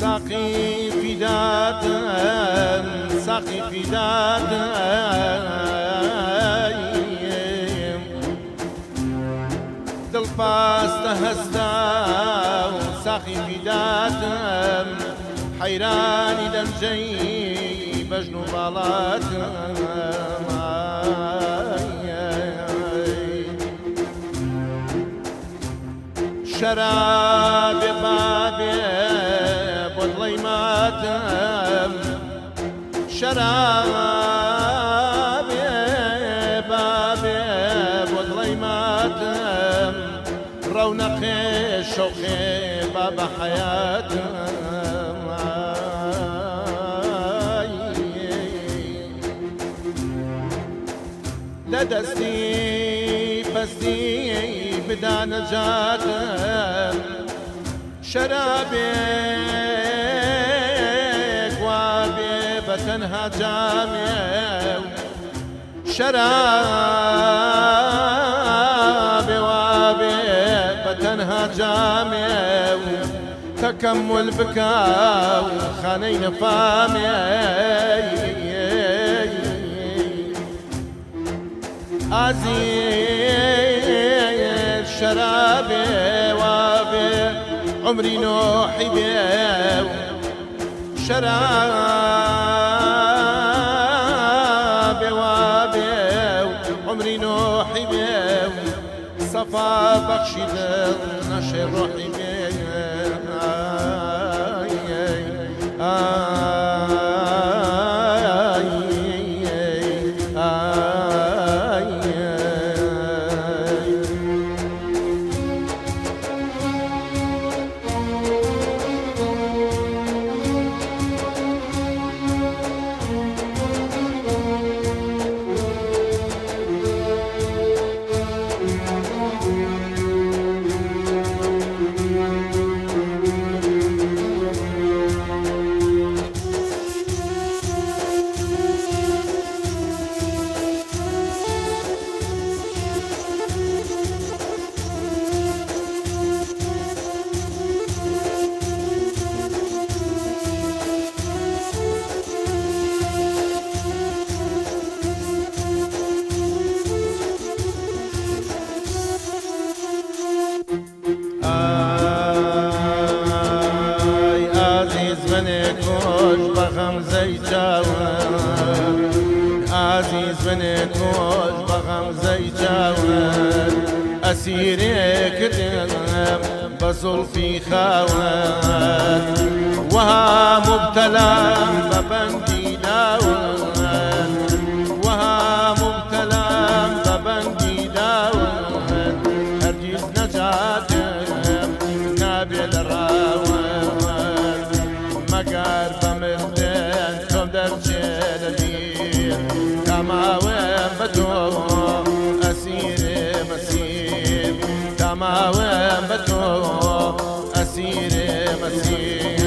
ساقي فداء ساقي فداء دل باست هستا ساقي فداء حيراني دمجي بجنو بالات شراب بابي بطلي ماتم شراب بابي بطلي ماتم رونق شوقي بابا حياتم لدستي بستي بدا نجاتم شرابك وابي بتنها جامع شرابي وابي بتنها جامع تكمل بكاو خانين فامي عزيز شرابي وابي عمري نوحي بيه شرابي وابي عمري نوحي بيه صفا بخشي نشر روحي بيه عزيز بني كوش بغم زي جاور أسيري كدم بزلفي خاور وها مبتلى ببندي داور وها مبتلى ببندي داور هرجيز نجاتم نابل الراور مقار بمردن كم درجل تماوين بدو أسير مسير تماوين بدو أسير مسير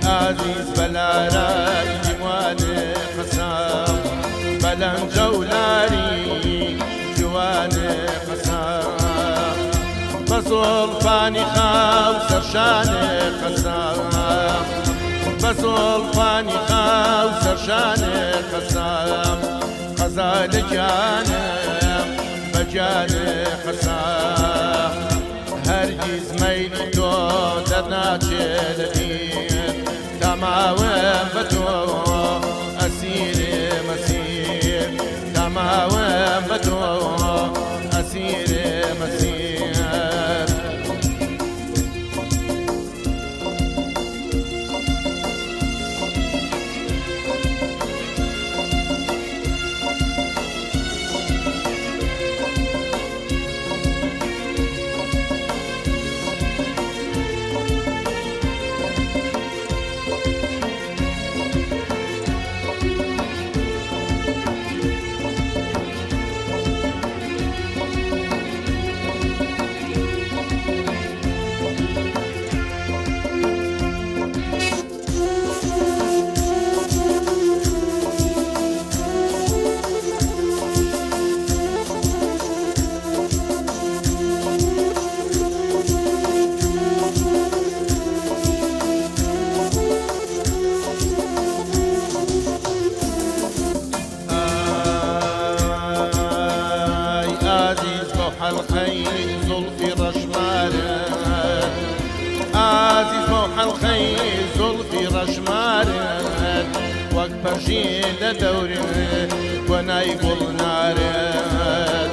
عزيز بلا راي جوان خسام بلا جولاري جوان خسام بزلفاني خاو سرشان خسام بزلفاني خاو سرشان خسام غزال جانم بجان قسام هرگز میلی تو در ناچلبین تماوم بتو اسیر مسیر تماوم بتو اسیر مسیر الخيل زلفي رشمارة عزيز موحى الخيل زلفي رشمارة واكبر جيل دوري وانا يقول نارة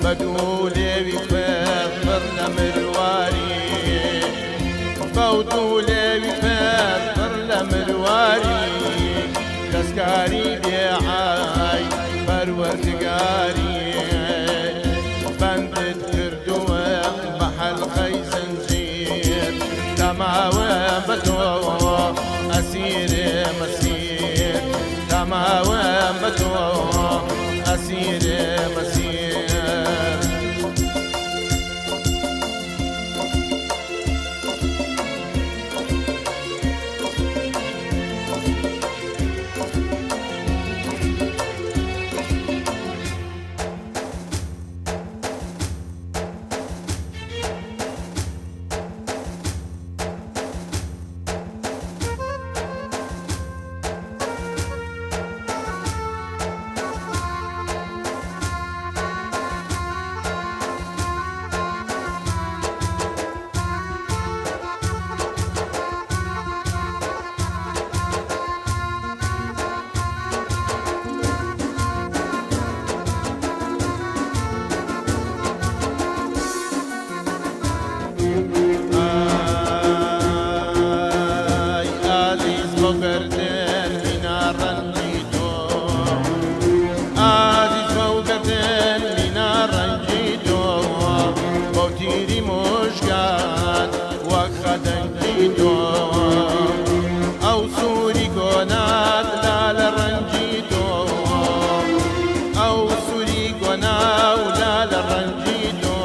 بدولي بفضل لمرواري بدولي بفضل لمرواري كسكاري بيعاي برورتقاري بندت كردوة محل خي زنجير تماوى بتو أسير مسير تماوى بتو أسير مسير أو سوري قنات لا لرنجيتو أو سوري قناو لا لرنجيتو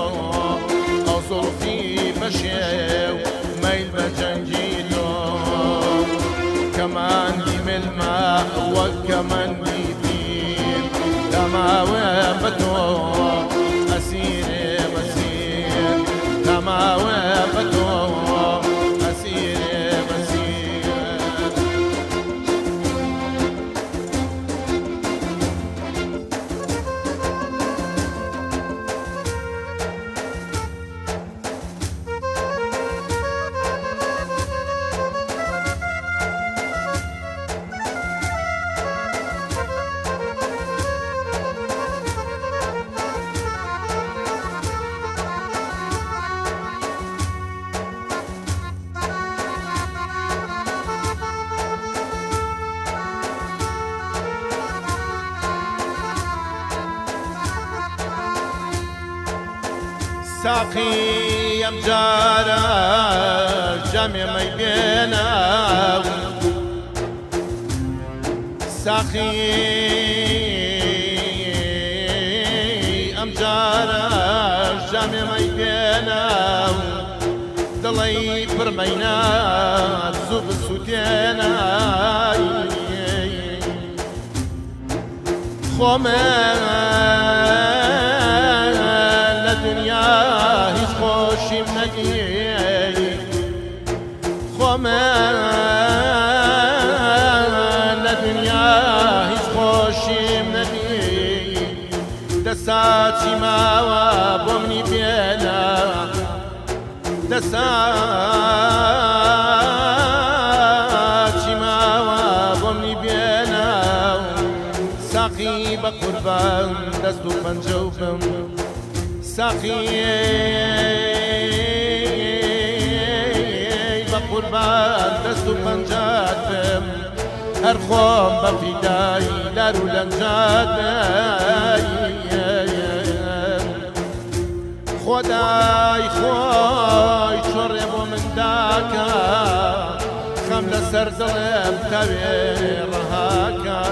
أو صلفي مشيو ميل بجنجيتو كمان دي من الماء وكمان دي فيل تماوى بتو أسير مسير تماوى بتو ساقي أمجارة جميع ما يبينا ساقي أمجارة جميع ما يبينا ضلي برمينا زوب السوتينا خوما خوما لدنيا هیچ خوشیم ندید دەساچی ماوە بۆ منی بێنە دەساچی ماوە بۆ منی بێنە ساقی بە قوربان دەست و پەنجە و بم ساقی بە قوربان دەست و پەنجات بم هەر خۆم بە فیدای لار و لەنجات خۆدای خۆی چۆڕێ بۆ من داکە خەم لەسەر دڵێم تاوێ ڕەهاکە